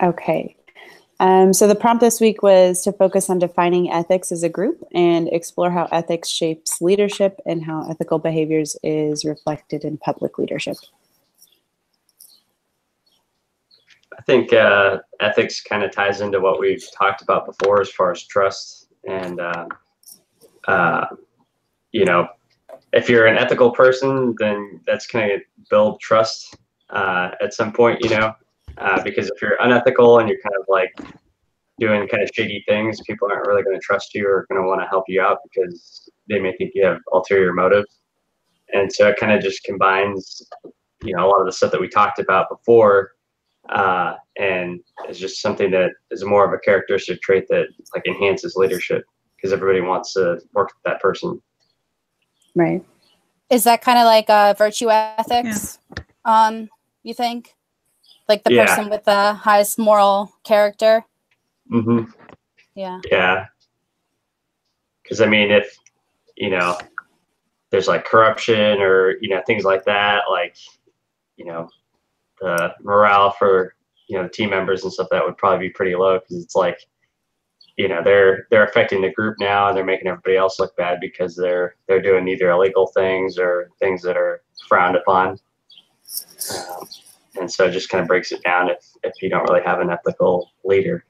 Okay. So the prompt this week was to focus on defining ethics as a group and explore how ethics shapes leadership and how ethical behaviors is reflected in public leadership. I think ethics kind of ties into what we've talked about before as far as trust. And, if you're an ethical person, then that's going to build trust at some point, because if you're unethical and you're kind of like doing kind of shady things, people aren't really going to trust you or going to want to help you out because they may think you have ulterior motives. And so it kind of just combines, a lot of the stuff that we talked about before, and it's just something that is more of a characteristic trait that like enhances leadership because everybody wants to work with that person. Right. Is that kind of like virtue ethics? Yeah. You think? Like the person with the highest moral character? Mm-hmm. Yeah. Yeah. Because I mean, if, there's like corruption or, things like that, like, the morale for, the team members and stuff, that would probably be pretty low because it's like, they're affecting the group now and they're making everybody else look bad because they're doing either illegal things or things that are frowned upon. And so it just kind of breaks it down if you don't really have an ethical leader.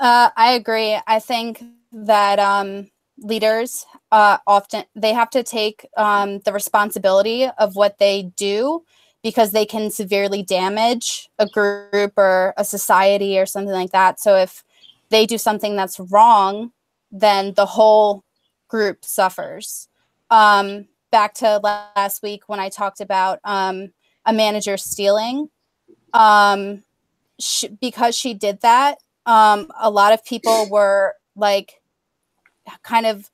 I agree. I think that leaders often, they have to take the responsibility of what they do because they can severely damage a group or a society or something like that. So if they do something that's wrong, then the whole group suffers. Back to last week when I talked about a manager stealing, because she did that, a lot of people were like kind of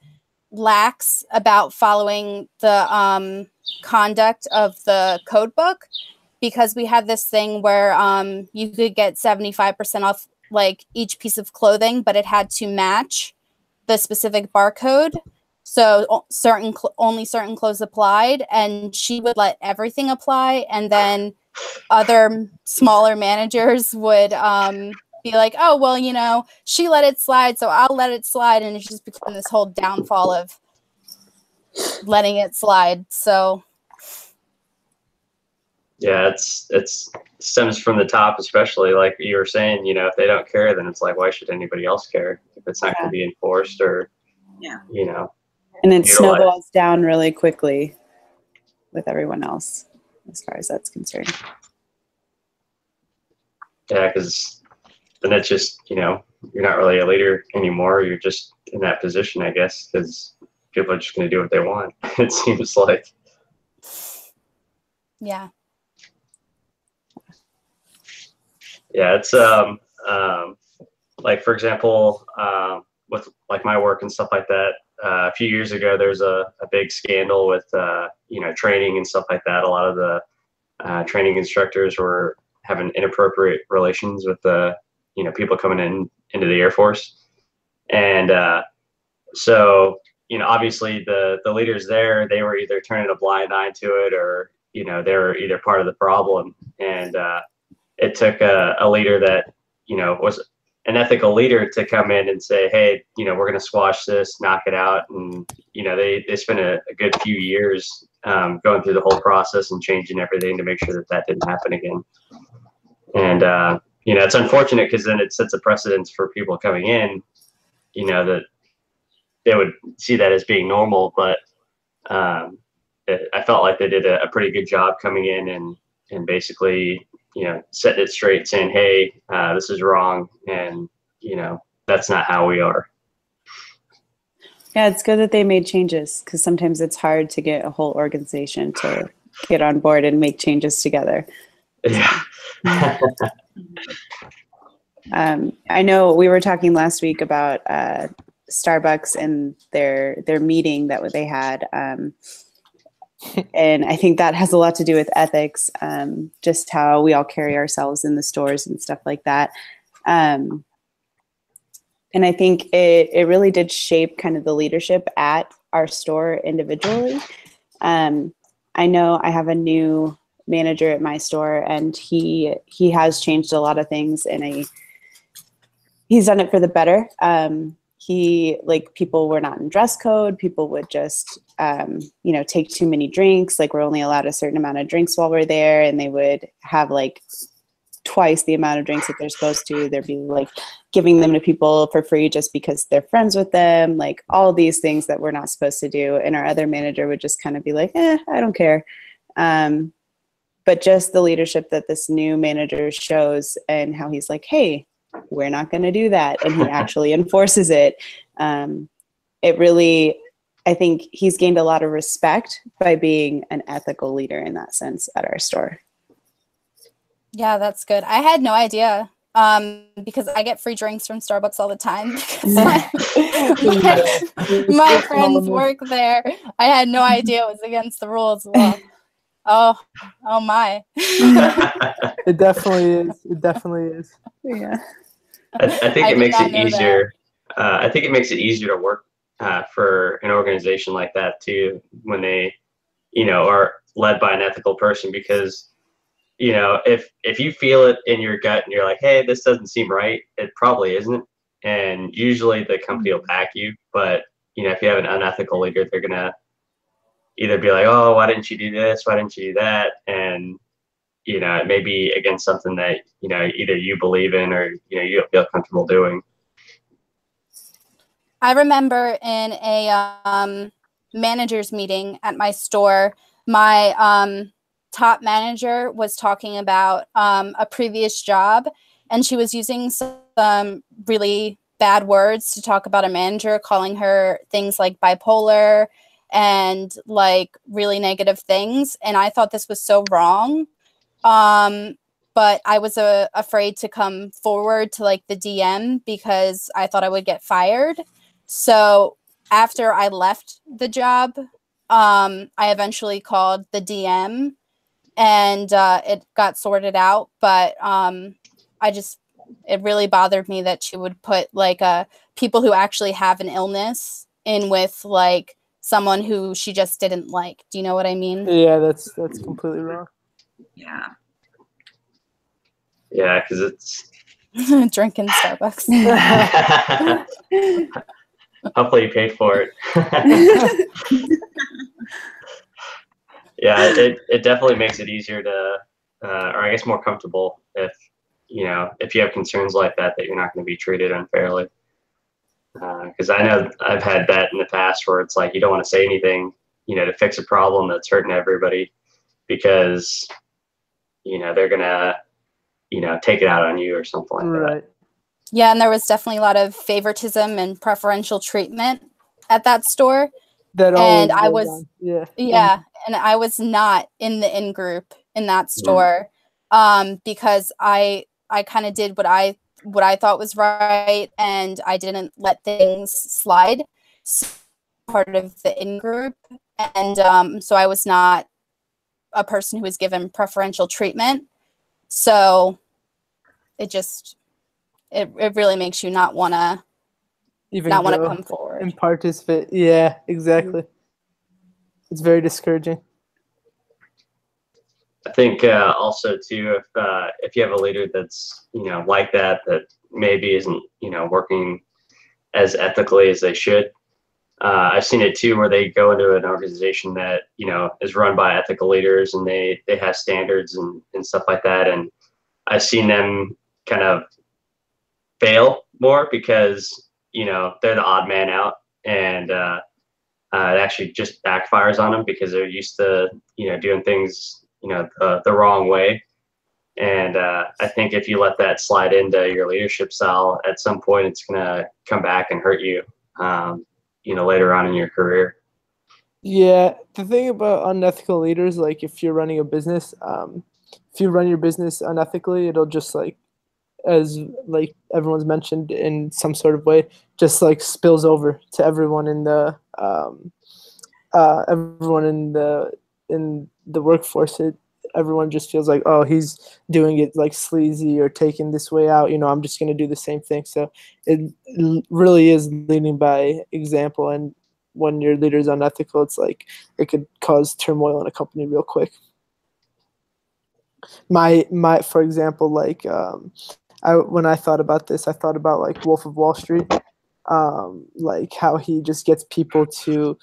lax about following the conduct of the code book because we had this thing where you could get 75% off like each piece of clothing, but it had to match the specific barcode. So only certain clothes applied, and she would let everything apply, and then other smaller managers would be like, oh, well, she let it slide, so I'll let it slide. And it just became this whole downfall of letting it slide. So. Yeah, it stems from the top, especially like you were saying, if they don't care, then it's like, why should anybody else care if it's not going to be enforced or, And it snowballs down really quickly with everyone else as far as that's concerned. Yeah, because then it's just, you're not really a leader anymore. You're just in that position, I guess, because people are just going to do what they want. It seems like. Yeah. Yeah, it's like, for example, with like my work and stuff like that, a few years ago, there was a big scandal with, training and stuff like that. A lot of the training instructors were having inappropriate relations with the, people coming into the Air Force. And so, obviously the leaders there, they were either turning a blind eye to it or, they were either part of the problem. And it took a leader that, was an ethical leader to come in and say, hey, we're going to squash this, knock it out. And, they spent a good few years going through the whole process and changing everything to make sure that didn't happen again. And, it's unfortunate because then it sets a precedence for people coming in, that they would see that as being normal. But I felt like they did a pretty good job coming in and basically, setting it straight, saying, hey, this is wrong. And, that's not how we are. Yeah, it's good that they made changes because sometimes it's hard to get a whole organization to get on board and make changes together. Yeah. I know we were talking last week about Starbucks and their meeting that they had. And I think that has a lot to do with ethics, just how we all carry ourselves in the stores and stuff like that. And I think it really did shape kind of the leadership at our store individually. I know I have a new manager at my store, and he has changed a lot of things, and he's done it for the better. People were not in dress code. People would just, take too many drinks. Like, we're only allowed a certain amount of drinks while we're there. And they would have like twice the amount of drinks that they're supposed to. They'd be like giving them to people for free just because they're friends with them. Like, all these things that we're not supposed to do. And our other manager would just kind of be like, I don't care. But just the leadership that this new manager shows, and how he's like, hey, we're not going to do that. And he actually enforces it. It really, I think he's gained a lot of respect by being an ethical leader in that sense at our store. Yeah, that's good. I had no idea, because I get free drinks from Starbucks all the time because my friends work there. I had no idea it was against the rules. Well, oh my. It definitely is. It definitely is. Yeah. I think it makes it easier. I think it makes it easier to work for an organization like that too, when they, are led by an ethical person, because, if you feel it in your gut and you're like, hey, this doesn't seem right, it probably isn't. And usually the company will back you. But, if you have an unethical leader, they're going to either be like, oh, why didn't you do this? Why didn't you do that? And, it may be against something that, either you believe in or, you feel comfortable doing. I remember in a manager's meeting at my store, my top manager was talking about a previous job, and she was using some really bad words to talk about a manager, calling her things like bipolar and like really negative things. And I thought this was so wrong. But I was afraid to come forward to like the DM because I thought I would get fired. So after I left the job, I eventually called the DM, and it got sorted out. But it really bothered me that she would put like people who actually have an illness in with like someone who she just didn't like. Do you know what I mean? Yeah, that's completely wrong. Yeah. Yeah, because it's drinking Starbucks. Hopefully you paid for it. Yeah, it definitely makes it easier to, or I guess more comfortable if you have concerns like that you're not going to be treated unfairly. Because I know I've had that in the past where it's like you don't want to say anything, to fix a problem that's hurting everybody, because they're gonna take it out on you or something like that. Yeah, and there was definitely a lot of favoritism and preferential treatment at that store. And I was and I was not in the in group in that store, because I kind of did what I thought was right, and I didn't let things slide. So part of the in group, and so I was not a person who was given preferential treatment. So it really makes you not want to come forward and participate. Yeah, exactly. It's very discouraging. I think also too, if you have a leader that's like that maybe isn't working as ethically as they should. I've seen it too, where they go into an organization that is run by ethical leaders, and they have standards and stuff like that, and I've seen them kind of fail more because they're the odd man out, and it actually just backfires on them because they're used to doing things the wrong way. And I think if you let that slide into your leadership style, at some point it's gonna come back and hurt you later on in your career. Yeah, the thing about unethical leaders, like if you're running a business, if you run your business unethically, it'll just as everyone's mentioned in some sort of way, just spills over to everyone in the workforce. Everyone just feels like, oh, he's doing it sleazy or taking this way out. I'm just going to do the same thing. So it really is leading by example. And when your leader is unethical, it's it could cause turmoil in a company real quick. For example, like when I thought about this, I thought about like Wolf of Wall Street, like how he just gets people to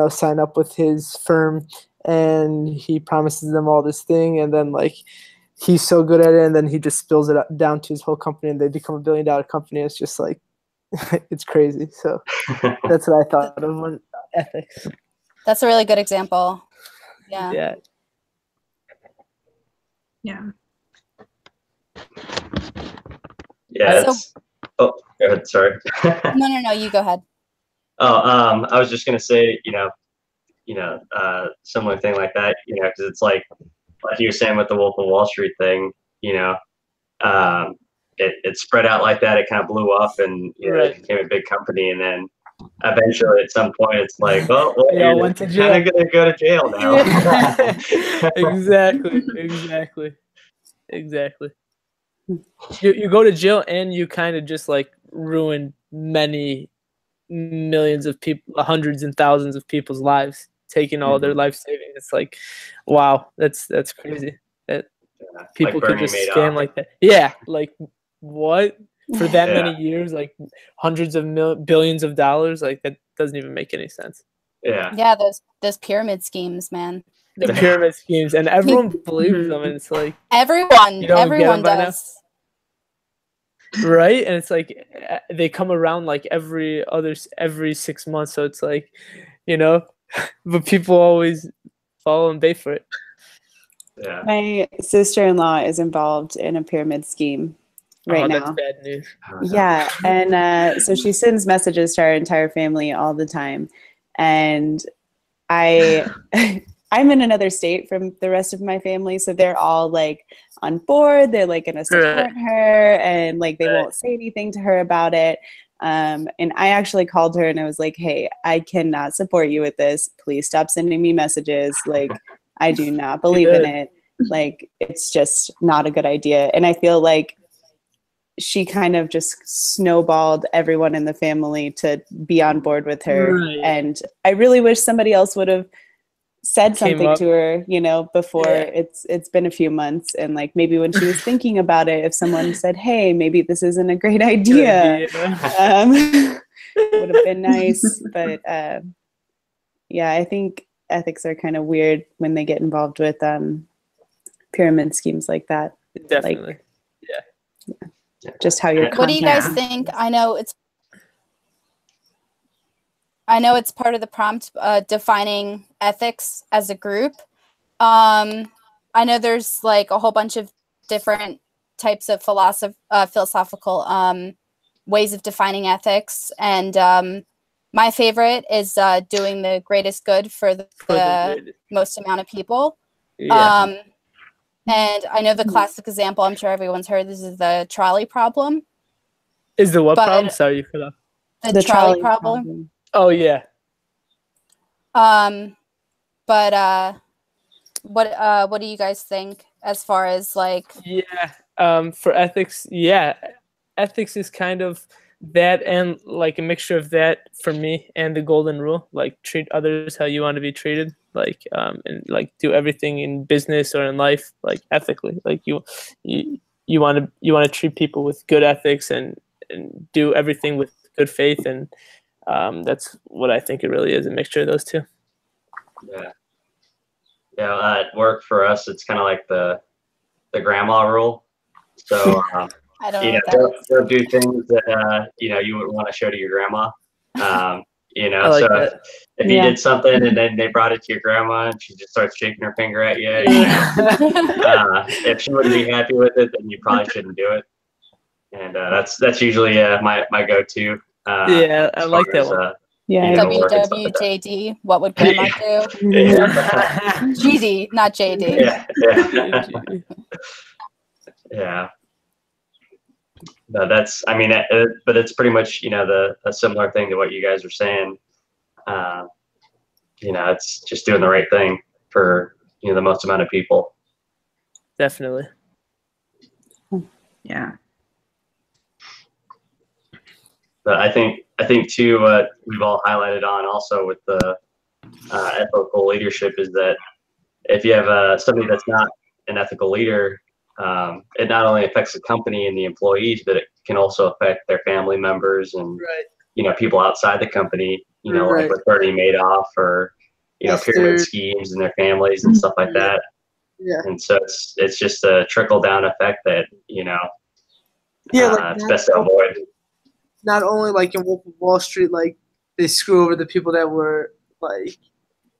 sign up with his firm, and he promises them all this thing, and then like he's so good at it, and then he just spills it down to his whole company, and they become $1 billion company. It's just like it's crazy. So that's what I thought of when ethics. That's a really good example. Yeah. Yeah. Yeah. Yeah. Oh, go ahead. Sorry. No, you go ahead. I was just gonna say, similar thing like that, because it's like you were saying with the Wolf of Wall Street thing, it spread out like that. It kind of blew up, and Right. it became a big company, and then eventually, at some point, it's like, well, They all you're went to jail. kind of gonna go to jail now. Exactly. You go to jail, and you kind of just like ruin many millions of people, hundreds and thousands of people's lives, taking all their life savings. It's like, wow, that's crazy. That people could just scam like that. Yeah, like what for that many years, like hundreds of billions of dollars, like that doesn't even make any sense. Yeah, those pyramid schemes, man. The pyramid schemes, and everyone believes them, and it's like everyone does. Right, and it's like they come around like every 6 months, so it's like, but people always follow and pay for it. Yeah. My sister-in-law is involved in a pyramid scheme right now. That's bad news. Yeah, and so she sends messages to our entire family all the time, and I'm in another state from the rest of my family, so they're all like on board. They're like going to support her, and like they won't say anything to her about it. And I actually called her and I was like, "Hey, I cannot support you with this. Please stop sending me messages. Like, I do not believe in it. Like, it's just not a good idea." And I feel like she kind of just snowballed everyone in the family to be on board with her. Right. And I really wish somebody else would have said something to her, before. It's been a few months, and like maybe when she was thinking about it, if someone said, "Hey, maybe this isn't a great idea," would have been nice. But yeah, I think ethics are kind of weird when they get involved with pyramid schemes like that. Definitely. Like, just how you're. What do you guys think? I know it's part of the prompt, defining ethics as a group. I know there's like a whole bunch of different types of philosophical ways of defining ethics, and my favorite is doing the greatest good for the most amount of people. Yeah. And I know the classic example, I'm sure everyone's heard, this is the trolley problem. Is the what problem? Sorry, you cut off. The trolley problem. Oh yeah. But what do you guys think as far as like? Yeah. For ethics, ethics is kind of that, and like a mixture of that for me, and the golden rule, like treat others how you want to be treated, like and like do everything in business or in life like ethically, like you want to treat people with good ethics and do everything with good faith, and that's what I think it really is, a mixture of those two. At work for us, it's kind of like the grandma rule. So I don't know don't do things that you wouldn't want to show to your grandma. Like so that. if you did something and then they brought it to your grandma and she just starts shaking her finger at you, if she wouldn't be happy with it, then you probably shouldn't do it. And that's usually my go-to. I like that one. WWJD, what would grandma do? GD, not JD. Yeah. No, but it's pretty much, a similar thing to what you guys are saying. It's just doing the right thing for, the most amount of people. Definitely. Yeah. But I think too, what we've all highlighted on also with the ethical leadership is that if you have somebody that's not an ethical leader, it not only affects the company and the employees, but it can also affect their family members and people outside the company. Like with Bernie Madoff, or pyramid schemes and their families and stuff like that. Yeah. And so it's just a trickle down effect that it's best to avoid. Not only like in Wolf of Wall Street, like they screw over the people that were like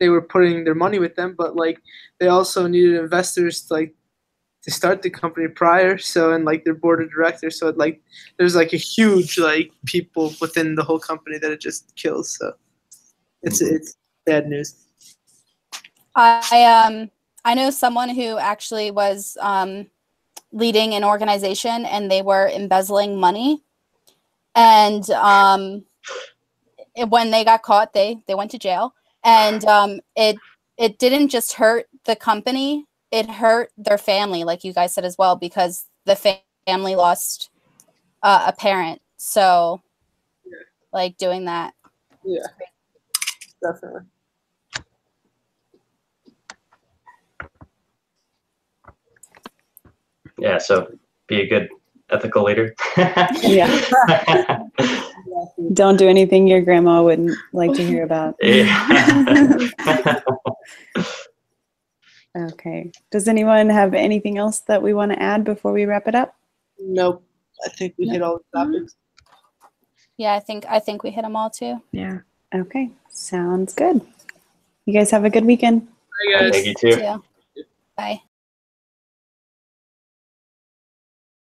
they were putting their money with them, but like they also needed investors to start the company prior. So, and like their board of directors. So like there's like a huge like people within the whole company that it just kills. So it's bad news. I know someone who actually was leading an organization, and they were embezzling money. And when they got caught, they went to jail. And it didn't just hurt the company; it hurt their family, like you guys said as well, because the family lost a parent. So, like doing that. Yeah, definitely. Yeah, so be a good ethical leader. Yeah. Don't do anything your grandma wouldn't like to hear about. Yeah. Okay. Does anyone have anything else that we want to add before we wrap it up? Nope. I think we hit all the topics. Yeah, I think we hit them all too. Yeah. Okay. Sounds good. You guys have a good weekend. Bye, guys. Thank you too. Bye.